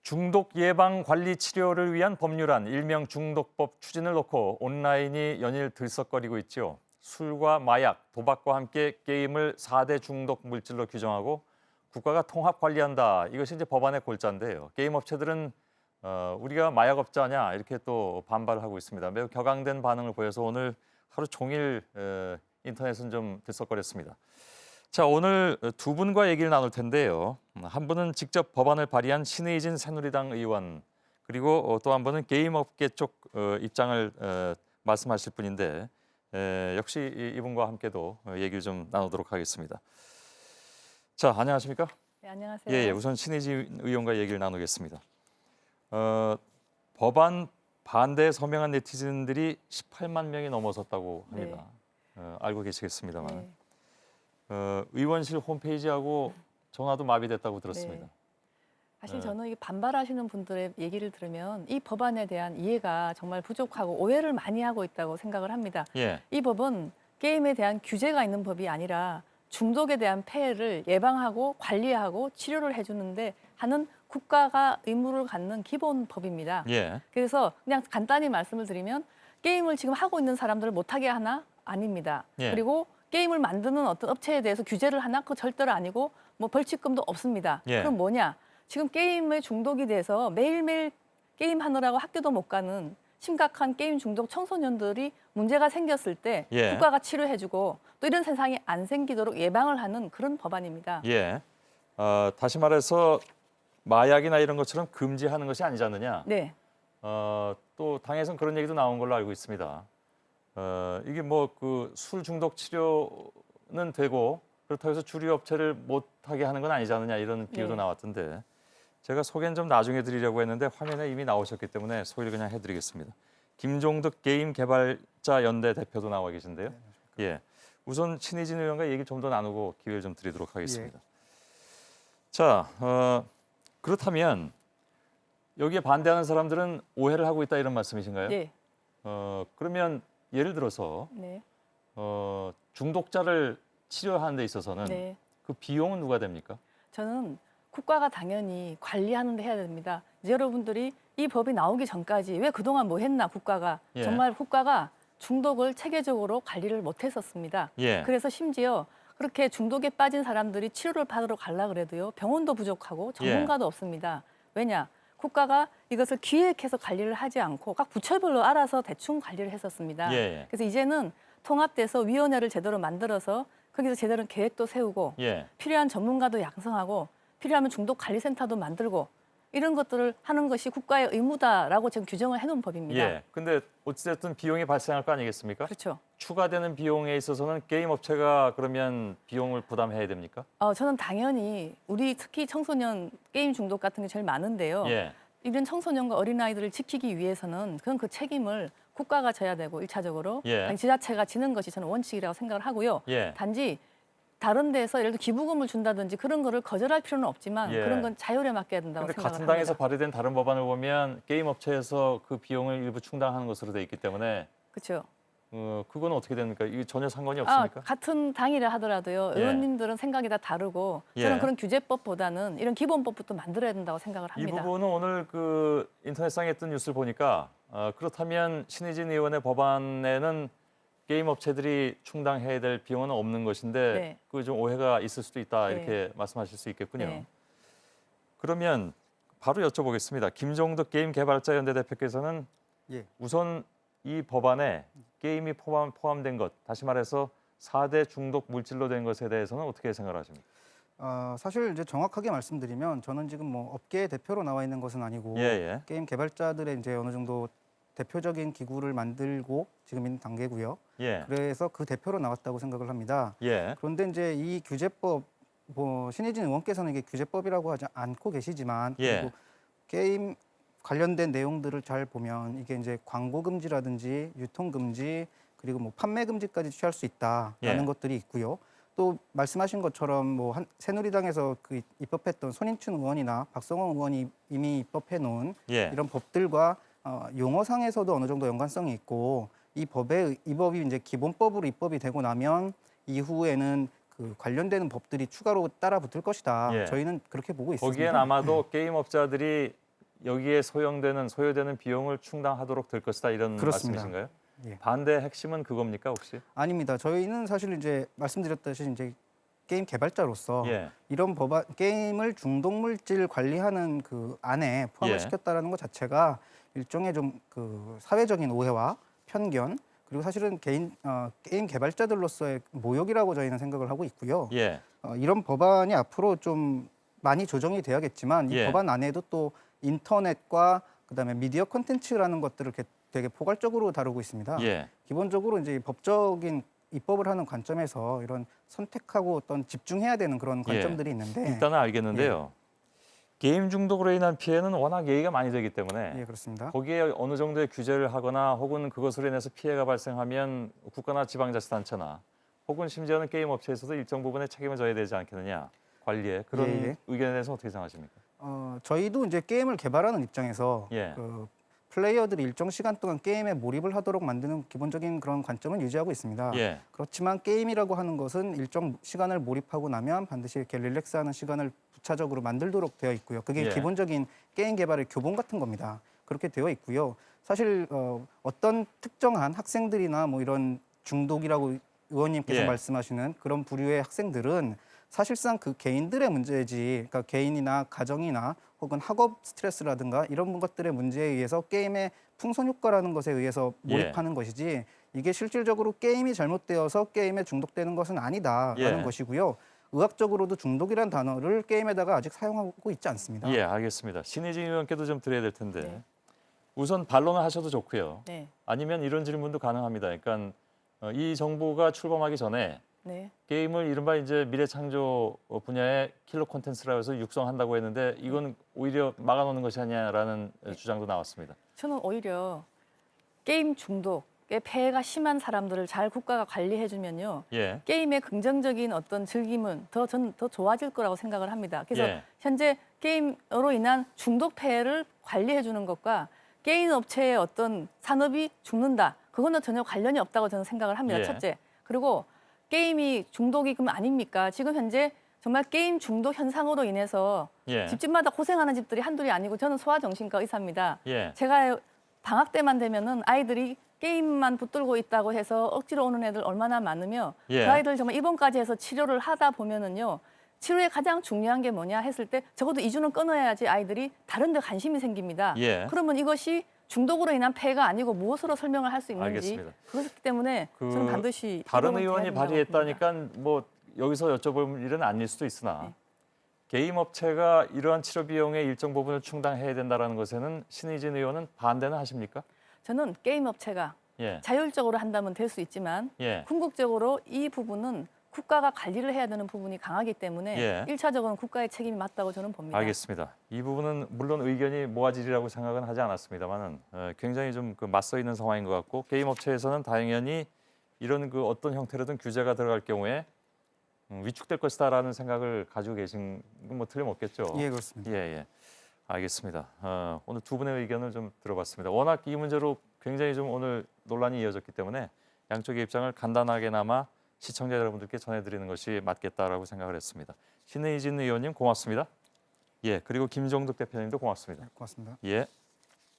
중독 예방 관리 치료를 위한 법률안 일명 중독법 추진을 놓고 온라인이 연일 들썩거리고 있죠. 술과 마약, 도박과 함께 게임을 4대 중독 물질로 규정하고 국가가 통합 관리한다. 이것이 이제 법안의 골자인데요. 게임 업체들은 우리가 마약업자냐 이렇게 또 반발을 하고 있습니다. 매우 격앙된 반응을 보여서 오늘 하루 종일 인터넷은 좀 들썩거렸습니다. 자, 오늘 두 분과 얘기를 나눌 텐데요. 한 분은 직접 법안을 발의한 신의진 새누리당 의원, 그리고 또 한 분은 게임업계 쪽 입장을 말씀하실 분인데 역시 이분과 함께도 얘기를 좀 나누도록 하겠습니다. 자, 안녕하십니까? 네, 안녕하세요. 예, 우선 신의진 의원과 얘기를 나누겠습니다. 법안 반대에 서명한 네티즌들이 18만 명이 넘어섰다고 합니다. 알고 계시겠습니다만. 네. 의원실 홈페이지하고 전화도 마비됐다고 들었습니다. 네. 사실 저는 이 반발하시는 분들의 얘기를 들으면 이 법안에 대한 이해가 정말 부족하고 오해를 많이 하고 있다고 생각을 합니다. 예, 이 법은 게임에 대한 규제가 있는 법이 아니라 중독에 대한 폐해를 예방하고 관리하고 치료를 해주는데 하는 국가가 의무를 갖는 기본 법입니다. 예, 그래서 그냥 간단히 말씀을 드리면 게임을 지금 하고 있는 사람들을 못하게 하나? 아닙니다. 예. 그리고 게임을 만드는 어떤 업체에 대해서 규제를 하나? 그거 절대로 아니고 뭐 벌칙금도 없습니다. 예. 그럼 뭐냐? 지금 게임에 중독이 돼서 매일매일 게임하느라고 학교도 못 가는 심각한 게임 중독 청소년들이 문제가 생겼을 때 예. 국가가 치료해주고 또 이런 세상이 안 생기도록 예방을 하는 그런 법안입니다. 예. 다시 말해서 마약이나 이런 것처럼 금지하는 것이 아니지 않느냐. 네. 또 당에서는 그런 얘기도 나온 걸로 알고 있습니다. 이게 뭐 그 술 중독 치료는 되고 그렇다고 해서 주류 업체를 못하게 하는 건 아니지 않느냐 이런 비유도 네. 나왔던데 제가 소개는 좀 나중에 드리려고 했는데 화면에 이미 나오셨기 때문에 소개를 그냥 해드리겠습니다. 김종득 게임 개발자 연대 대표도 나와 계신데요. 예, 우선 신의진 의원과 얘기 좀 더 나누고 기회를 좀 드리도록 하겠습니다. 자, 그렇다면 여기에 반대하는 사람들은 오해를 하고 있다 이런 말씀이신가요? 네. 그러면 예를 들어서 네. 중독자를 치료하는 데 있어서는 네. 그 비용은 누가 됩니까? 저는 국가가 당연히 관리하는 데 해야 됩니다. 이제 여러분들이 이 법이 나오기 전까지 왜 그동안 뭐 했나 국가가 예. 정말 국가가 중독을 체계적으로 관리를 못 했었습니다. 예. 그래서 심지어 그렇게 중독에 빠진 사람들이 치료를 받으러 가려 그래도요. 병원도 부족하고 전문가도 없습니다. 왜냐? 국가가 이것을 기획해서 관리를 하지 않고 각 부처별로 알아서 대충 관리를 했었습니다. 예. 그래서 이제는 통합돼서 위원회를 제대로 만들어서 거기서 제대로 계획도 세우고 예. 필요한 전문가도 양성하고 필요하면 중독관리센터도 만들고 이런 것들을 하는 것이 국가의 의무다라고 지금 규정을 해놓은 법입니다. 예. 근데 어찌됐든 비용이 발생할 거 아니겠습니까? 그렇죠. 추가되는 비용에 있어서는 게임 업체가 그러면 비용을 부담해야 됩니까? 저는 당연히 우리 특히 청소년 게임 중독 같은 게 제일 많은데요. 예. 이런 청소년과 어린아이들을 지키기 위해서는 그건 그 책임을 국가가 져야 되고 일차적으로 예. 지자체가 지는 것이 저는 원칙이라고 생각을 하고요. 예. 단지 다른 데서 예를 들어 기부금을 준다든지 그런 거를 거절할 필요는 없지만 예. 그런 건 자율에 맡겨야 된다고 근데 생각을 같은 합니다. 당에서 발의된 다른 법안을 보면 게임 업체에서 그 비용을 일부 충당하는 것으로 돼 있기 때문에 그렇죠. 그건 어떻게 됩니까? 이게 전혀 상관이 없습니까? 같은 당이라 하더라도요. 예. 의원님들은 생각이 다 다르고 예. 저는 그런 규제법보다는 이런 기본법부터 만들어야 된다고 생각을 이 합니다. 부분은 오늘 그 인터넷상에 뜬 뉴스를 보니까 그렇다면 신의진 의원의 법안에는 게임 업체들이 충당해야 될 비용은 없는 것인데 네. 그 좀 오해가 있을 수도 있다 네. 이렇게 말씀하실 수 있겠군요. 네. 그러면 바로 여쭤보겠습니다. 김종득 게임 개발자 연대 대표께서는 예. 우선 이 법안에 게임이 포함된 것, 다시 말해서 4대 중독 물질로 된 것에 대해서는 어떻게 생각하십니까? 사실 이제 정확하게 말씀드리면 저는 지금 뭐 업계 대표로 나와 있는 것은 아니고 예. 게임 개발자들의 이제 어느 정도 대표적인 기구를 만들고 지금 있는 단계고요. 예. 그래서 그 대표로 나왔다고 생각을 합니다. 예. 그런데 이제 이 규제법 뭐 신의진 의원께서는 이게 규제법이라고 하지 않고 계시지만 예. 그리고 게임 관련된 내용들을 잘 보면 이게 이제 광고 금지라든지 유통 금지 그리고 뭐 판매 금지까지 취할 수 있다라는 예. 것들이 있고요. 또 말씀하신 것처럼 뭐 새누리당에서 그 입법했던 손인춘 의원이나 박성원 의원이 이미 입법해 놓은 예. 이런 법들과 용어상에서도 어느 정도 연관성이 있고 이 법이 이제 기본법으로 입법이 되고 나면 이후에는 그 관련되는 법들이 추가로 따라 붙을 것이다. 예. 저희는 그렇게 보고 있습니다. 거기엔 아마도 게임 업자들이 여기에 소요되는 비용을 충당하도록 될 것이다 이런 그렇습니다. 말씀이신가요? 예. 반대 핵심은 그겁니까 혹시? 아닙니다. 저희는 사실 이제 말씀드렸듯이 이제 게임 개발자로서 예. 이런 법안 게임을 중독 물질 관리하는 그 안에 포함을 예. 시켰다라는 것 자체가 일종의 좀 그 사회적인 오해와 편견 그리고 사실은 게임 개발자들로서의 모욕이라고 저희는 생각을 하고 있고요. 예. 이런 법안이 앞으로 좀 많이 조정이 돼야겠지만 이 예. 법안 안에도 또 인터넷과 그다음에 미디어 콘텐츠라는 것들을 되게 포괄적으로 다루고 있습니다. 예. 기본적으로 이제 법적인 입법을 하는 관점에서 이런 선택하고 어떤 집중해야 되는 그런 관점들이 있는데 일단은 알겠는데요. 게임 중독으로 인한 피해는 워낙 얘기가 많이 되기 때문에 예, 그렇습니다. 거기에 어느 정도의 규제를 하거나 혹은 그것으로 인해서 피해가 발생하면 국가나 지방자치단체나 혹은 심지어는 게임 업체에서도 일정 부분의 책임을 져야 되지 않겠느냐 관리에 그런 예, 예. 의견에 대해서 어떻게 생각하십니까? 저희도 이제 게임을 개발하는 입장에서 예. 그 플레이어들이 일정 시간 동안 게임에 몰입을 하도록 만드는 기본적인 그런 관점은 유지하고 있습니다. 예. 그렇지만 게임이라고 하는 것은 일정 시간을 몰입하고 나면 반드시 이렇게 릴렉스하는 시간을 부차적으로 만들도록 되어 있고요. 그게 예. 기본적인 게임 개발의 교본 같은 겁니다. 그렇게 되어 있고요. 사실 어떤 특정한 학생들이나 뭐 이런 중독이라고 의원님께서 예. 말씀하시는 그런 부류의 학생들은 사실상 그 개인들의 문제지, 그러니까 개인이나 가정이나 혹은 학업 스트레스라든가 이런 것들의 문제에 의해서 게임의 풍선 효과라는 것에 의해서 몰입하는 것이지 이게 실질적으로 게임이 잘못되어서 게임에 중독되는 것은 아니다라는 예. 것이고요. 의학적으로도 중독이라는 단어를 게임에다가 아직 사용하고 있지 않습니다. 예, 알겠습니다. 신의진 의원께도 좀 드려야 될 텐데 네. 우선 반론을 하셔도 좋고요. 네. 아니면 이런 질문도 가능합니다. 그러니까 이 정부가 출범하기 전에 네. 게임을 이른바 이제 미래창조 분야의 킬러 콘텐츠라고 해서 육성한다고 했는데 이건 오히려 막아놓는 것이 아니냐라는 주장도 나왔습니다. 저는 오히려 게임 중독의 폐해가 심한 사람들을 잘 국가가 관리해주면요. 예, 게임의 긍정적인 어떤 즐김은 저는 더 좋아질 거라고 생각을 합니다. 그래서 예. 현재 게임으로 인한 중독 폐해를 관리해주는 것과 게임 업체의 어떤 산업이 죽는다. 그거는 전혀 관련이 없다고 저는 생각을 합니다. 예. 첫째. 그리고 게임이 중독이 그럼 아닙니까? 지금 현재 정말 게임 중독 현상으로 인해서 예. 집집마다 고생하는 집들이 한둘이 아니고 저는 소아정신과 의사입니다. 예. 제가 방학 때만 되면은 아이들이 게임만 붙들고 있다고 해서 억지로 오는 애들 얼마나 많으며 예. 그 아이들 정말 입원까지 해서 치료를 하다 보면은요. 치료에 가장 중요한 게 뭐냐 했을 때 적어도 2주는 끊어야지 아이들이 다른 데 관심이 생깁니다. 예. 그러면 이것이 중독으로 인한 폐해가 아니고 무엇으로 설명을 할 수 있는지 알겠습니다. 그렇기 때문에 저는 반드시 다른 이거는 의원이 돼야 된다고 봅니다. 발의했다니까 뭐 여기서 여쭤볼 일은 아닐 수도 있으나 네. 게임 업체가 이러한 치료 비용의 일정 부분을 충당해야 된다라는 것에는 신의진 의원은 반대는 하십니까? 저는 게임 업체가 예. 자율적으로 한다면 될 수 있지만 예. 궁극적으로 이 부분은 국가가 관리를 해야 되는 부분이 강하기 때문에 예. 1차적으로는 국가의 책임이 맞다고 저는 봅니다. 알겠습니다. 이 부분은 물론 의견이 모아지리라고 생각은 하지 않았습니다만은 굉장히 좀 그 맞서 있는 상황인 것 같고 게임 업체에서는 당연히 이런 그 어떤 형태로든 규제가 들어갈 경우에 위축될 것이다라는 생각을 가지고 계신 건 뭐 틀림없겠죠. 예, 그렇습니다. 예, 예. 알겠습니다. 오늘 두 분의 의견을 좀 들어봤습니다. 워낙 이 문제로 굉장히 좀 오늘 논란이 이어졌기 때문에 양쪽의 입장을 간단하게나마 시청자 여러분들께 전해드리는 것이 맞겠다라고 생각을 했습니다. 신의진 의원님 고맙습니다. 예, 그리고 김정득 대표님도 고맙습니다. 고맙습니다. 예.